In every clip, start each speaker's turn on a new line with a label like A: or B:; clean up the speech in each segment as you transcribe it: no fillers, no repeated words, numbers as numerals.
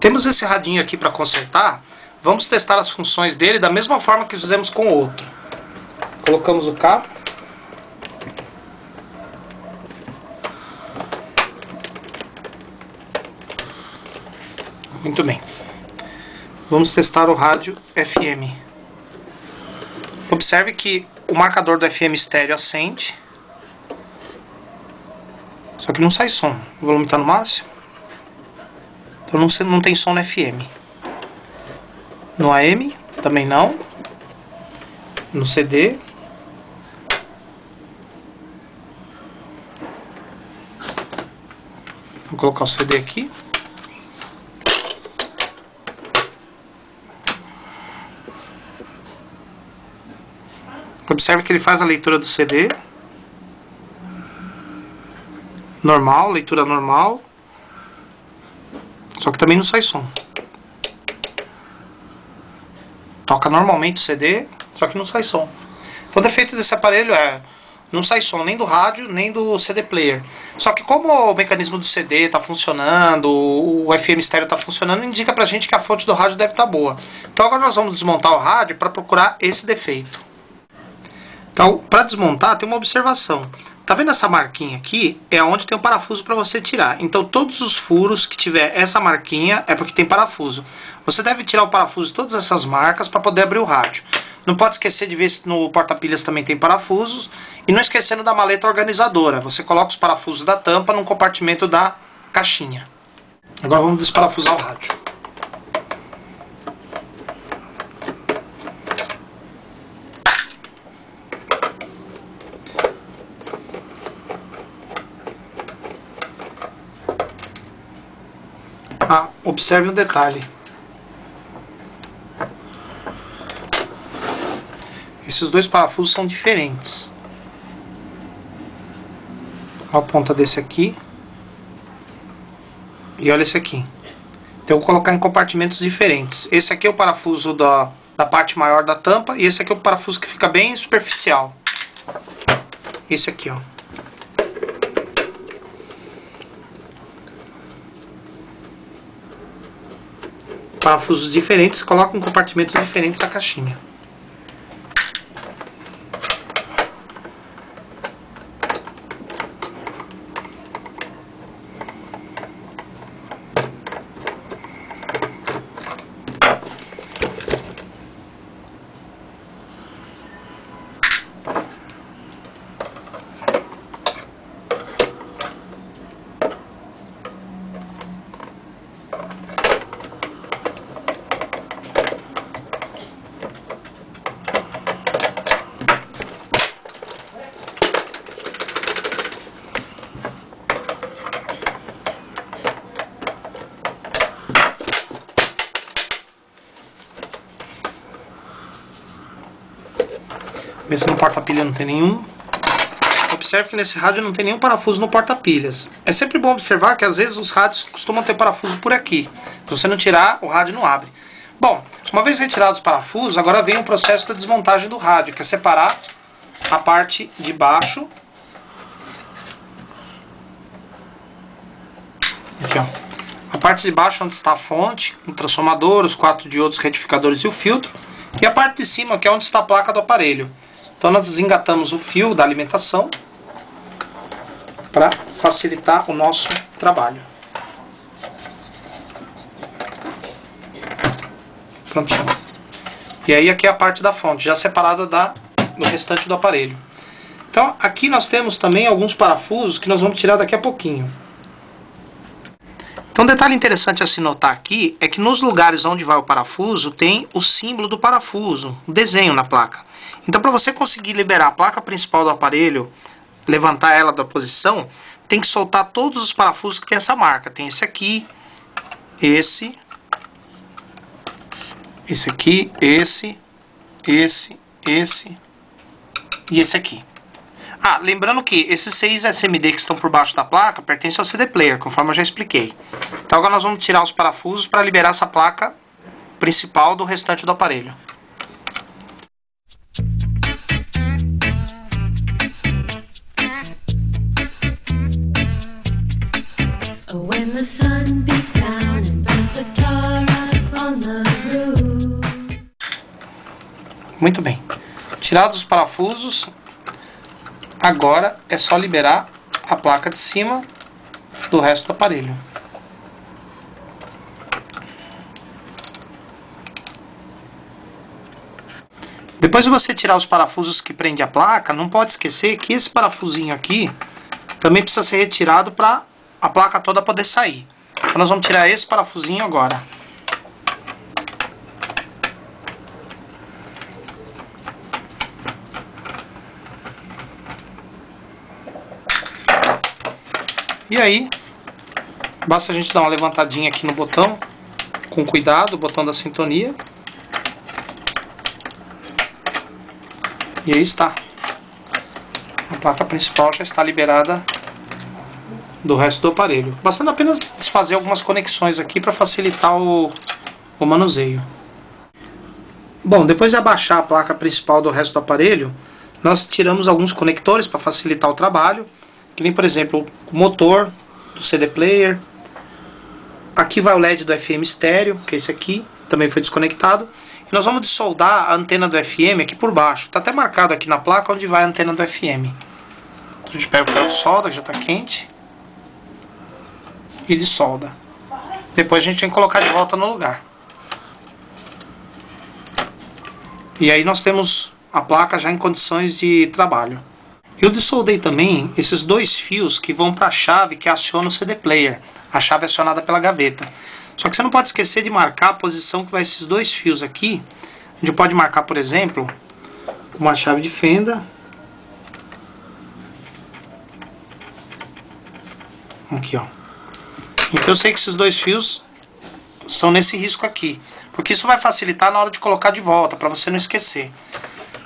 A: Temos esse radinho aqui para consertar. Vamos testar as funções dele da mesma forma que fizemos com o outro. Colocamos o cabo. Muito bem. Vamos testar o rádio FM. Observe que o marcador do FM estéreo acende. Só que não sai som. O volume está no máximo. Então não tem som no FM. No AM também não. No CD. Vou colocar o CD aqui. Observe que ele faz a leitura do CD. Normal, leitura normal. Só que também não sai som. Toca normalmente o CD, só que não sai som. Então o defeito desse aparelho não sai som nem do rádio, nem do CD player. Só que como o mecanismo do CD está funcionando, o FM estéreo está funcionando, indica pra gente que a fonte do rádio deve estar boa. Então agora nós vamos desmontar o rádio para procurar esse defeito. Então, para desmontar, tem uma observação. Tá vendo essa marquinha aqui? É onde tem o parafuso para você tirar. Então, todos os furos que tiver essa marquinha é porque tem parafuso. Você deve tirar o parafuso de todas essas marcas para poder abrir o rádio. Não pode esquecer de ver se no porta-pilhas também tem parafusos. E não esquecendo da maleta organizadora. Você coloca os parafusos da tampa num compartimento da caixinha. Agora vamos desparafusar o rádio. Observe um detalhe. Esses dois parafusos são diferentes. Olha a ponta desse aqui. E olha esse aqui. Então eu vou colocar em compartimentos diferentes. Esse aqui é o parafuso da parte maior da tampa. E esse aqui é o parafuso que fica bem superficial. Esse aqui, ó. Parafusos diferentes, colocam em compartimentos diferentes a caixinha. Vê se no porta-pilha não tem nenhum. Observe que nesse rádio não tem nenhum parafuso no porta-pilhas. É sempre bom observar que às vezes os rádios costumam ter parafuso por aqui. Se você não tirar, o rádio não abre. Bom, uma vez retirados os parafusos, agora vem o processo da desmontagem do rádio, que é separar a parte de baixo. Aqui, ó. A parte de baixo onde está a fonte, o transformador, os 4 diodos retificadores e o filtro. E a parte de cima, que é onde está a placa do aparelho. Então nós desengatamos o fio da alimentação para facilitar o nosso trabalho. Prontinho. E aí aqui é a parte da fonte, já separada do restante do aparelho. Então aqui nós temos também alguns parafusos que nós vamos tirar daqui a pouquinho. Então um detalhe interessante a se notar aqui é que nos lugares onde vai o parafuso tem o símbolo do parafuso, o desenho na placa. Então para você conseguir liberar a placa principal do aparelho, levantar ela da posição, tem que soltar todos os parafusos que tem essa marca. Tem esse aqui, esse aqui, esse e esse aqui. Lembrando que esses 6 SMD que estão por baixo da placa pertencem ao CD player, conforme eu já expliquei. Então agora nós vamos tirar os parafusos para liberar essa placa principal do restante do aparelho.
B: When the sun beats down and burns the tar
A: Muito bem. Tirados os parafusos, agora é só liberar a placa de cima do resto do aparelho. Depois de você tirar os parafusos que prende a placa, não pode esquecer que esse parafusinho aqui também precisa ser retirado para a placa toda poder sair. Então nós vamos tirar esse parafusinho agora. E aí, basta a gente dar uma levantadinha aqui no botão, com cuidado, o botão da sintonia. E aí está. A placa principal já está liberada do resto do aparelho. Bastando apenas desfazer algumas conexões aqui para facilitar o manuseio. Bom, depois de abaixar a placa principal do resto do aparelho, nós tiramos alguns conectores para facilitar o trabalho. Que nem, por exemplo, o motor do CD Player. Aqui vai o LED do FM estéreo, que é esse aqui, também foi desconectado. E nós vamos desoldar a antena do FM aqui por baixo. Está até marcado aqui na placa onde vai a antena do FM. Então a gente pega o ferro de solda, que já está quente, e desolda. Depois a gente tem que colocar de volta no lugar. E aí nós temos a placa já em condições de trabalho. Eu desoldei também esses dois fios que vão para a chave que aciona o CD Player. A chave é acionada pela gaveta. Só que você não pode esquecer de marcar a posição que vai esses dois fios aqui. A gente pode marcar, por exemplo, uma chave de fenda. Aqui, ó. Então eu sei que esses dois fios são nesse risco aqui. Porque isso vai facilitar na hora de colocar de volta, para você não esquecer.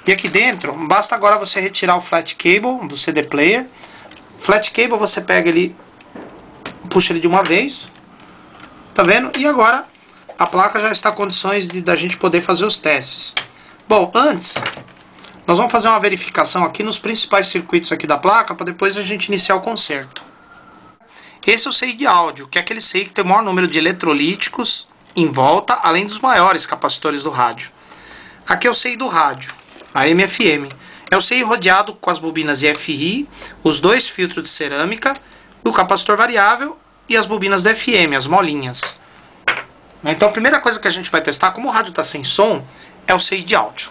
A: E aqui dentro, basta agora você retirar o flat cable do CD Player. Flat cable você pega ele, puxa ele de uma vez, tá vendo? E agora a placa já está em condições da gente poder fazer os testes. Bom, antes, nós vamos fazer uma verificação aqui nos principais circuitos aqui da placa, para depois a gente iniciar o conserto. Esse é o CI de áudio, que é aquele CI que tem o maior número de eletrolíticos em volta, além dos maiores capacitores do rádio. Aqui é o CI do rádio. AM/FM. É o CI rodeado com as bobinas IFI, os dois filtros de cerâmica, o capacitor variável e as bobinas do FM, as molinhas. Então a primeira coisa que a gente vai testar, como o rádio está sem som, é o CI de áudio.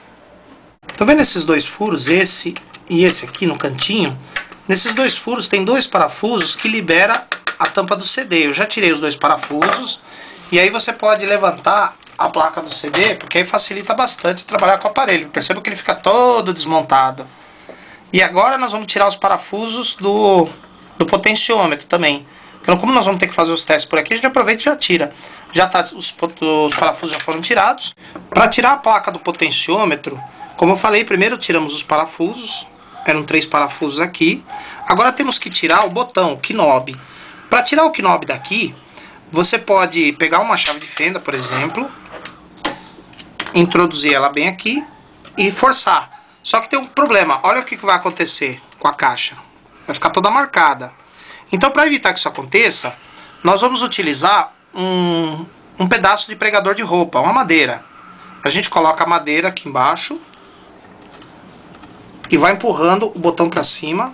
A: Estão vendo esses dois furos, esse e esse aqui no cantinho? Nesses dois furos tem dois parafusos que libera a tampa do CD. Eu já tirei os dois parafusos e aí você pode levantar a placa do CD, porque aí facilita bastante trabalhar com o aparelho. Perceba que ele fica todo desmontado. E agora nós vamos tirar os parafusos do potenciômetro também. Então, como nós vamos ter que fazer os testes por aqui, a gente aproveita e já tira. Já tá, os parafusos já foram tirados. Para tirar a placa do potenciômetro, como eu falei, primeiro tiramos os parafusos. Eram 3 parafusos aqui. Agora temos que tirar o botão, o knob. Para tirar o knob daqui, você pode pegar uma chave de fenda, por exemplo, introduzir ela bem aqui e forçar. Só que tem um problema, olha o que vai acontecer com a caixa. Vai ficar toda marcada. Então, para evitar que isso aconteça, nós vamos utilizar um pedaço de pregador de roupa, uma madeira. A gente coloca a madeira aqui embaixo e vai empurrando o botão para cima.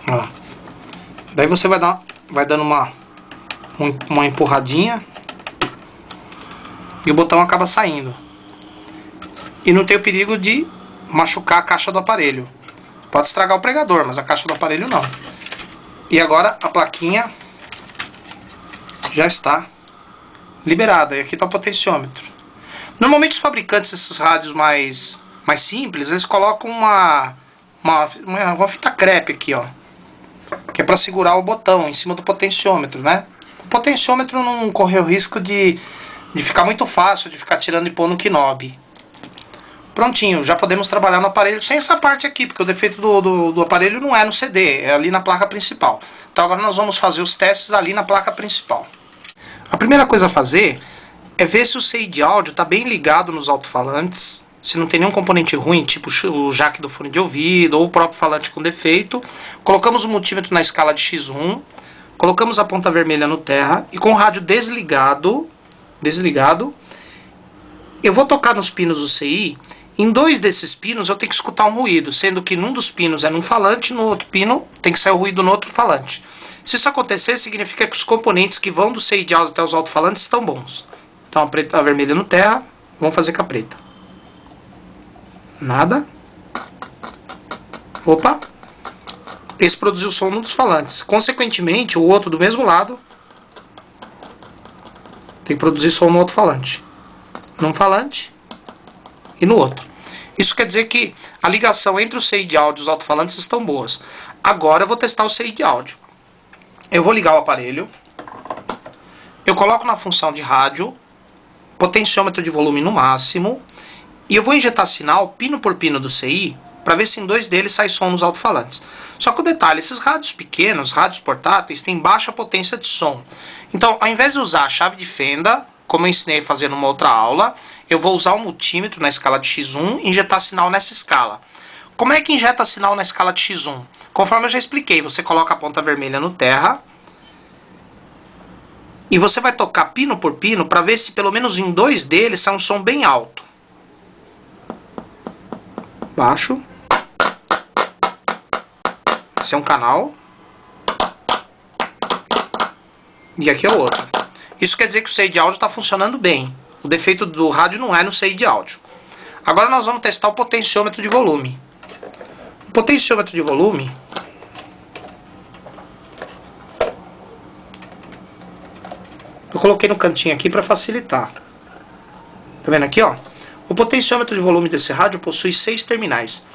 A: Olha lá. Daí você vai dando uma empurradinha e o botão acaba saindo. E não tem o perigo de machucar a caixa do aparelho. Pode estragar o pregador, mas a caixa do aparelho não. E agora a plaquinha já está liberada. E aqui está o potenciômetro. Normalmente os fabricantes desses rádios mais simples, eles colocam uma fita crepe aqui, ó, que é para segurar o botão em cima do potenciômetro, né? O potenciômetro não corre o risco de ficar muito fácil, de ficar tirando e pondo no knob. Prontinho, já podemos trabalhar no aparelho sem essa parte aqui, porque o defeito do aparelho não é no CD, é ali na placa principal. Então agora nós vamos fazer os testes ali na placa principal. A primeira coisa a fazer é ver se o CI de áudio está bem ligado nos alto-falantes, se não tem nenhum componente ruim, tipo o jack do fone de ouvido ou o próprio falante com defeito. Colocamos o multímetro na escala de X1, colocamos a ponta vermelha no terra e com o rádio desligado, eu vou tocar nos pinos do CI. Em 2 desses pinos eu tenho que escutar um ruído, sendo que num dos pinos é num falante, no outro pino tem que sair o ruído no outro falante. Se isso acontecer, significa que os componentes que vão do CI de áudio até os alto-falantes estão bons. Então a vermelha no terra, vamos fazer com a preta. Nada. Opa. Esse produziu som num dos falantes. Consequentemente, o outro do mesmo lado tem que produzir som no outro falante. Num falante e no outro. Isso quer dizer que a ligação entre o CI de áudio e os alto-falantes estão boas. Agora eu vou testar o CI de áudio. Eu vou ligar o aparelho. Eu coloco na função de rádio, potenciômetro de volume no máximo, e eu vou injetar sinal pino por pino do CI para ver se em 2 deles sai som nos alto-falantes. Só que o detalhe, esses rádios pequenos, rádios portáteis, têm baixa potência de som. Então, ao invés de usar a chave de fenda, como eu ensinei a fazer numa outra aula, eu vou usar o multímetro na escala de X1 e injetar sinal nessa escala. Como é que injeta sinal na escala de X1? Conforme eu já expliquei, você coloca a ponta vermelha no terra e você vai tocar pino por pino para ver se pelo menos em 2 deles sai um som bem alto. Baixo. Esse é um canal. E aqui é o outro. Isso quer dizer que o CI de áudio está funcionando bem. O defeito do rádio não é no CI de áudio. Agora nós vamos testar o potenciômetro de volume. O potenciômetro de volume eu coloquei no cantinho aqui para facilitar. Tá vendo aqui, ó? O potenciômetro de volume desse rádio possui 6 terminais,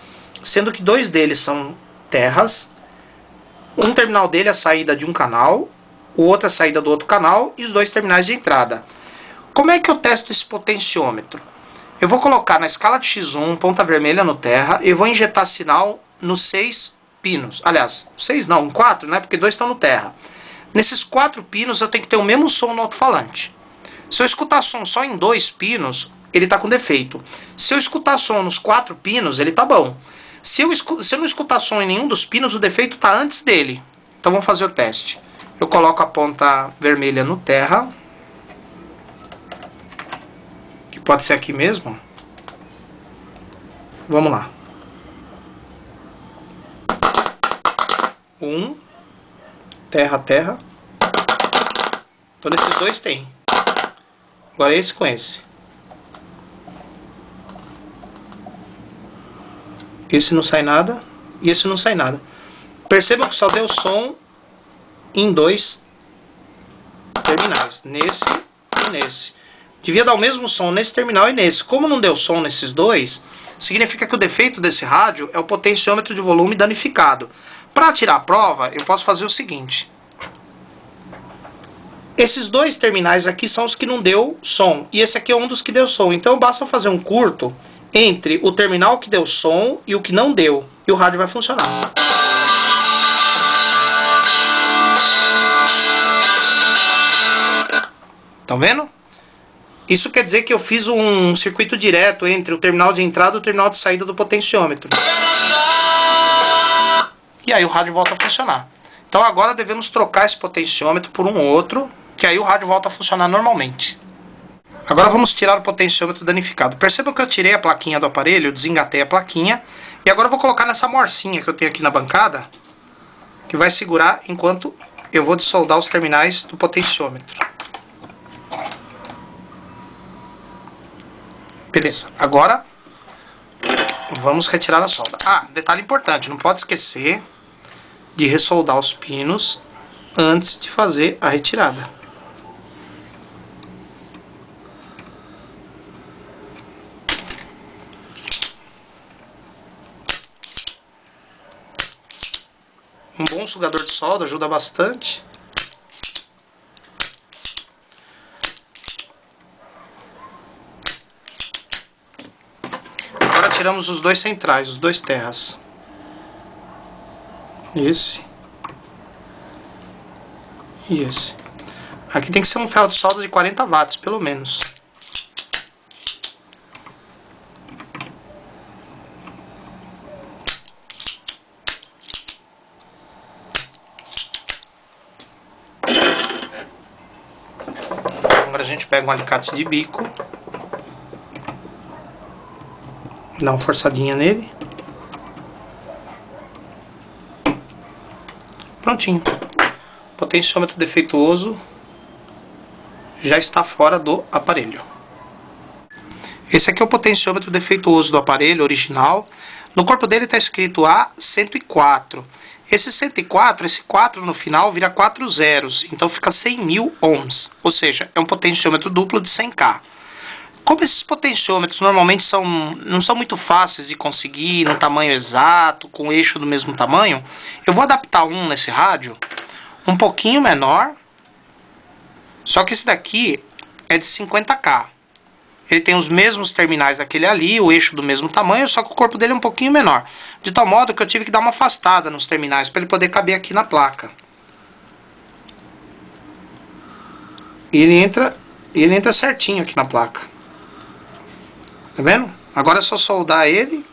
A: sendo que 2 deles são terras. Um terminal dele é a saída de um canal, o outro é a saída do outro canal e os 2 terminais de entrada. Como é que eu testo esse potenciômetro? Eu vou colocar na escala de X1, ponta vermelha no terra, e vou injetar sinal nos 6 pinos. Aliás, 6 não, 4, né? Porque 2 estão no terra. Nesses 4 pinos eu tenho que ter o mesmo som no alto-falante. Se eu escutar som só em 2 pinos, ele está com defeito. Se eu escutar som nos 4 pinos, ele está bom. Se eu não escutar som em nenhum dos pinos, o defeito está antes dele. Então vamos fazer o teste. Eu coloco a ponta vermelha no terra, que pode ser aqui mesmo. Vamos lá. 1, terra, terra. Então nesses 2 tem. Agora esse com esse. Esse não sai nada e esse não sai nada. Percebam que só deu som em 2 terminais, nesse e nesse. Devia dar o mesmo som nesse terminal e nesse. Como não deu som nesses 2, significa que o defeito desse rádio é o potenciômetro de volume danificado. Para tirar a prova, eu posso fazer o seguinte. Esses 2 terminais aqui são os que não deu som, e esse aqui é um dos que deu som. Então basta fazer um curto entre o terminal que deu som e o que não deu, e o rádio vai funcionar. Estão vendo? Isso quer dizer que eu fiz um circuito direto entre o terminal de entrada e o terminal de saída do potenciômetro. E aí o rádio volta a funcionar. Então agora devemos trocar esse potenciômetro por um outro, que aí o rádio volta a funcionar normalmente. Agora vamos tirar o potenciômetro danificado. Percebam que eu tirei a plaquinha do aparelho, desengatei a plaquinha, e agora eu vou colocar nessa morcinha que eu tenho aqui na bancada, que vai segurar enquanto eu vou desoldar os terminais do potenciômetro. Beleza, agora vamos retirar a solda. Ah, detalhe importante, não pode esquecer de ressoldar os pinos antes de fazer a retirada. Um bom sugador de solda ajuda bastante. Agora tiramos os 2 centrais, os 2 terras. Esse e esse. Aqui tem que ser um ferro de solda de 40 watts, pelo menos. Agora a gente pega um alicate de bico. Dá uma forçadinha nele. Prontinho. Potenciômetro defeituoso já está fora do aparelho. Esse aqui é o potenciômetro defeituoso do aparelho original. No corpo dele está escrito A104. Esse 104, esse 4 no final vira 4 zeros, então fica 100.000 ohms. Ou seja, é um potenciômetro duplo de 100K. Como esses potenciômetros normalmente não são muito fáceis de conseguir no tamanho exato, com o eixo do mesmo tamanho, eu vou adaptar um nesse rádio, um pouquinho menor, só que esse daqui é de 50K. Ele tem os mesmos terminais daquele ali, o eixo do mesmo tamanho, só que o corpo dele é um pouquinho menor. De tal modo que eu tive que dar uma afastada nos terminais para ele poder caber aqui na placa. E ele entra certinho aqui na placa. Tá vendo? Agora é só soldar ele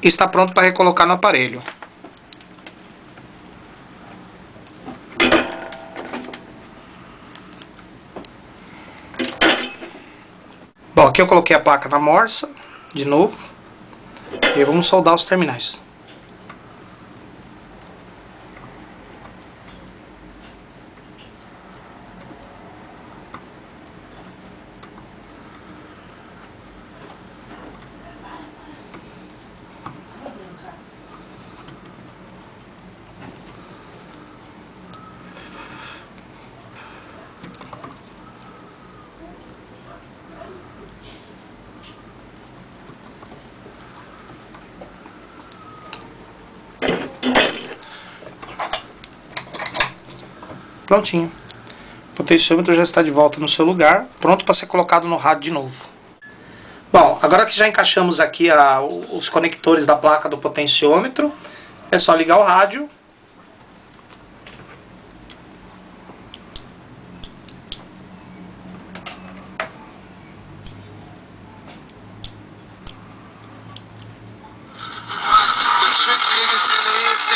A: e está pronto para recolocar no aparelho. Bom, aqui eu coloquei a placa na morsa, de novo, e vamos soldar os terminais. Prontinho. O potenciômetro já está de volta no seu lugar, pronto para ser colocado no rádio de novo. Bom, agora que já encaixamos aqui os conectores da placa do potenciômetro, é só ligar o rádio.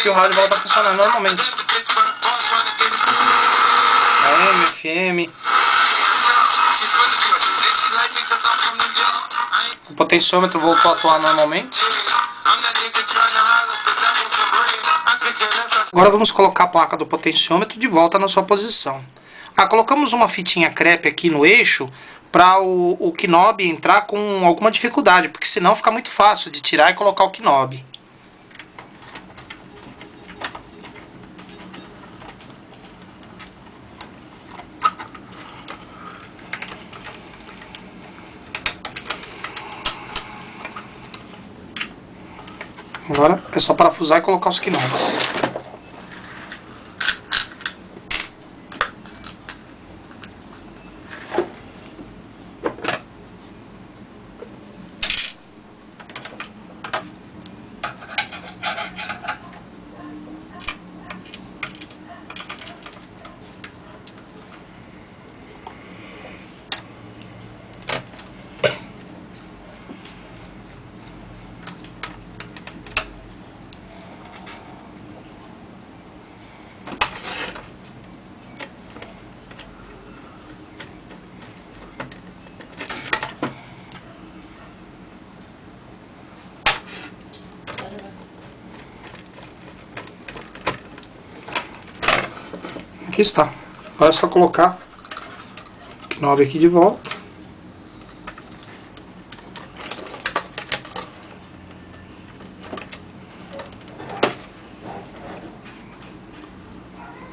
A: E o rádio volta a funcionar normalmente. AM, FM. O potenciômetro voltou a atuar normalmente. Agora vamos colocar a placa do potenciômetro de volta na sua posição. Colocamos uma fitinha crepe aqui no eixo para o knob entrar com alguma dificuldade, porque senão fica muito fácil de tirar e colocar o knob. Agora é só parafusar e colocar os knobs. Aqui está. Agora é só colocar o knob aqui de volta.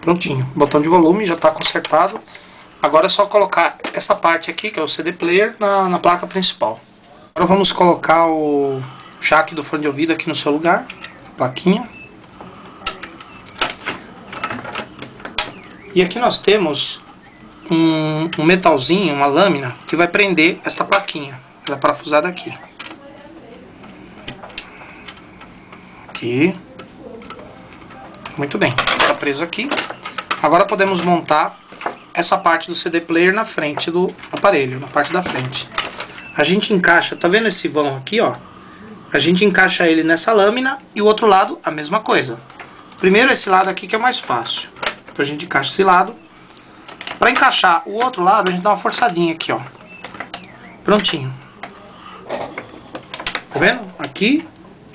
A: Prontinho. O botão de volume já está consertado. Agora é só colocar essa parte aqui, que é o CD player, na placa principal. Agora vamos colocar o jack do fone de ouvido aqui no seu lugar. Plaquinha. E aqui nós temos um metalzinho, uma lâmina, que vai prender esta plaquinha. Ela é parafusada aqui. Aqui. Muito bem. Está preso aqui. Agora podemos montar essa parte do CD player na frente do aparelho, na parte da frente. A gente encaixa, tá vendo esse vão aqui, ó? A gente encaixa ele nessa lâmina e o outro lado a mesma coisa. Primeiro esse lado aqui que é mais fácil. Então a gente encaixa esse lado. Para encaixar o outro lado, a gente dá uma forçadinha aqui, ó. Prontinho. Tá vendo? Aqui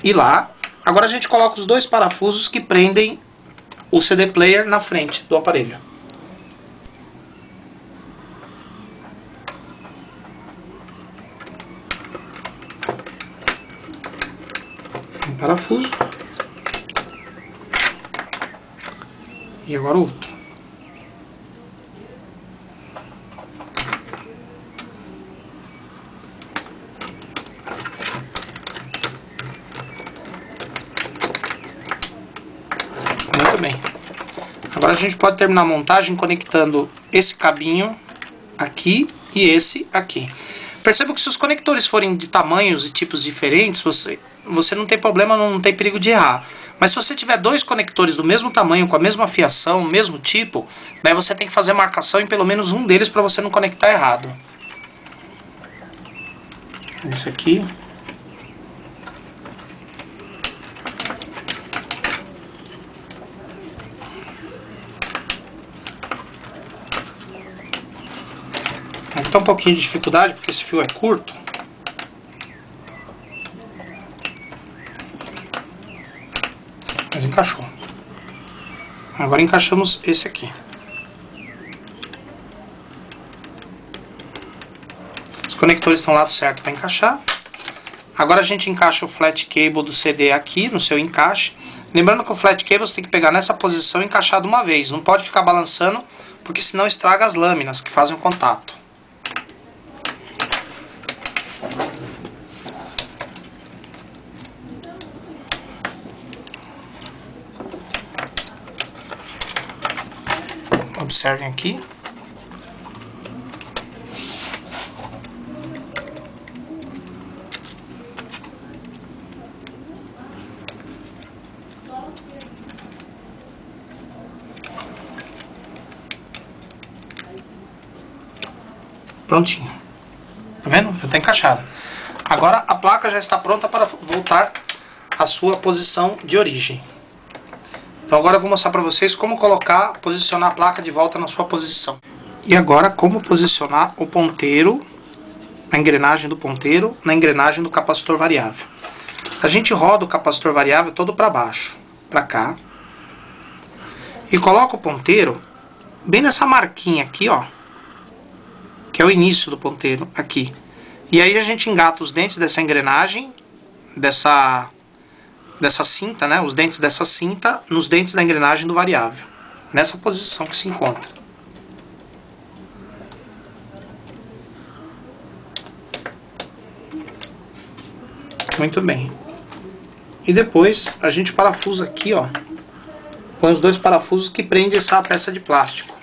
A: e lá. Agora a gente coloca os dois parafusos que prendem o CD player na frente do aparelho. Um parafuso. E agora o outro. Muito bem. Agora a gente pode terminar a montagem conectando esse cabinho aqui e esse aqui. Perceba que se os conectores forem de tamanhos e tipos diferentes, você não tem problema, não tem perigo de errar. Mas se você tiver dois conectores do mesmo tamanho, com a mesma fiação, mesmo tipo, daí você tem que fazer marcação em pelo menos um deles para você não conectar errado. Esse aqui. Tem um pouquinho de dificuldade porque esse fio é curto. Mas encaixou. Agora encaixamos esse aqui. Os conectores estão do lado certo para encaixar. Agora a gente encaixa o flat cable do CD aqui no seu encaixe. Lembrando que o flat cable você tem que pegar nessa posição e encaixar de uma vez. Não pode ficar balançando, porque senão estraga as lâminas que fazem o contato. Observem aqui. Prontinho. Tá vendo? Já está encaixada. Agora a placa já está pronta para voltar à sua posição de origem. Então agora eu vou mostrar para vocês como posicionar a placa de volta na sua posição. E agora como posicionar o ponteiro, a engrenagem do ponteiro, na engrenagem do capacitor variável. A gente roda o capacitor variável todo para baixo, para cá. E coloca o ponteiro bem nessa marquinha aqui, ó. Que é o início do ponteiro, aqui. E aí a gente engata os dentes dessa engrenagem, dessa cinta, né? Os dentes dessa cinta nos dentes da engrenagem do variável. Nessa posição que se encontra. Muito bem. E depois a gente parafusa aqui, ó. Põe os dois parafusos que prendem essa peça de plástico.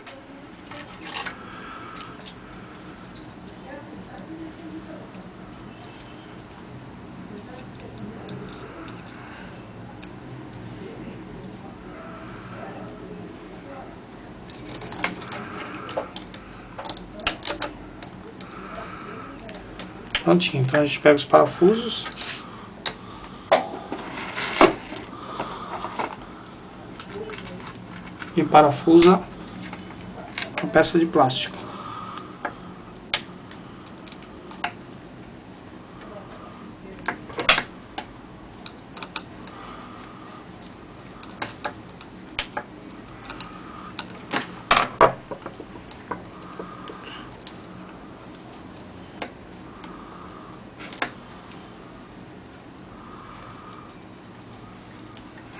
A: Prontinho, então a gente pega os parafusos e parafusa a peça de plástico.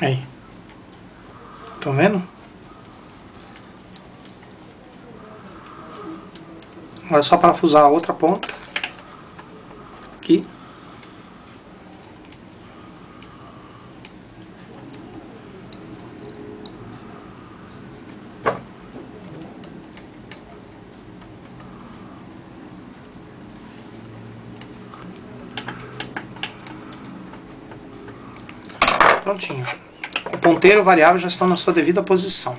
A: Aí. Estão vendo? Agora é só parafusar a outra ponta. Aqui. Prontinho. O ponteiro e o variável já estão na sua devida posição.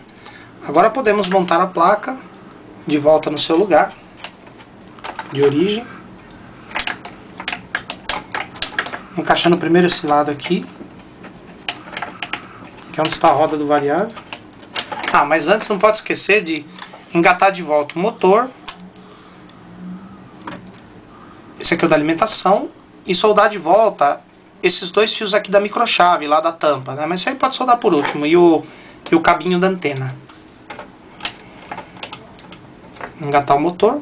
A: Agora podemos montar a placa de volta no seu lugar de origem. Encaixando primeiro esse lado aqui, que é onde está a roda do variável. Ah, mas antes não pode esquecer de engatar de volta o motor. Esse aqui é o da alimentação. E soldar de volta esses dois fios aqui da microchave, lá da tampa, né? Mas isso aí pode soldar por último. E o cabinho da antena. Engatar o motor.